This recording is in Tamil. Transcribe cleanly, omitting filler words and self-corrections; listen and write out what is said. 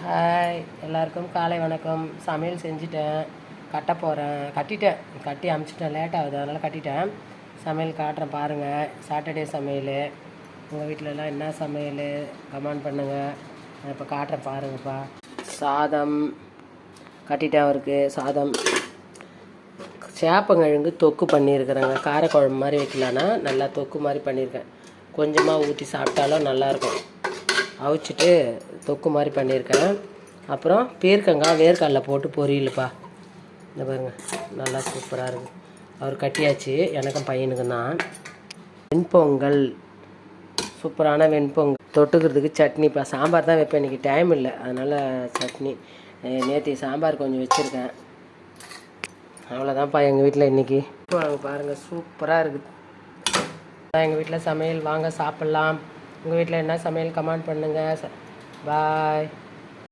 ஹாய், எல்லாருக்கும் காலை வணக்கம். சமையல் செஞ்சுட்டேன், கட்ட போகிறேன். கட்டி அமுச்சிட்டேன். லேட் ஆகுது, அதனால் கட்டிட்டேன். சமையல் காட்டுறேன் பாருங்கள். சாட்டர்டே சமையல். உங்கள் வீட்டிலலாம் என்ன சமையல் கமெண்ட் பண்ணுங்கள். நான் இப்போ காட்டுறேன் பாருங்கப்பா. சாதம் கட்டிட்டேன். அவருக்கு சாதம் சேப்பங்கிழங்கு தொக்கு பண்ணியிருக்கிறேங்க. காரக்குழம்பு மாதிரி வைக்கலான்னா நல்லா தொக்கு மாதிரி பண்ணியிருக்கேன். கொஞ்சமாக ஊற்றி சாப்பிட்டாலும் நல்லாயிருக்கும். அவிச்சிட்டு தொக்கு மாதிரி பண்ணியிருக்கேன். அப்புறம் பீர்க்கங்காய் வேர்க்கடலை போட்டு பொரியலுப்பா. இந்த பாருங்கள், நல்லா சூப்பராக இருக்குது. அவர் கட்டியாச்சு, எனக்கும் பையனுக்கு தான். வெண்பொங்கல், சூப்பரான வெண்பொங்கல். தொட்டுக்கிறதுக்கு சட்னிப்பா. சாம்பார் தான் வைப்பேன், இன்றைக்கி டைம் இல்லை, அதனால் சட்னி. நேற்று சாம்பார் கொஞ்சம் வச்சுருக்கேன். அவ்வளோதான்ப்பா எங்கள் வீட்டில் இன்றைக்கி. வாங்க பாருங்கள், சூப்பராக இருக்குது. எங்கள் வீட்டில் சமையல், வாங்க சாப்பிட்லாம். உங்கள் வீட்டில் என்ன சமையல் கமெண்ட் பண்ணுங்கள். பாய்.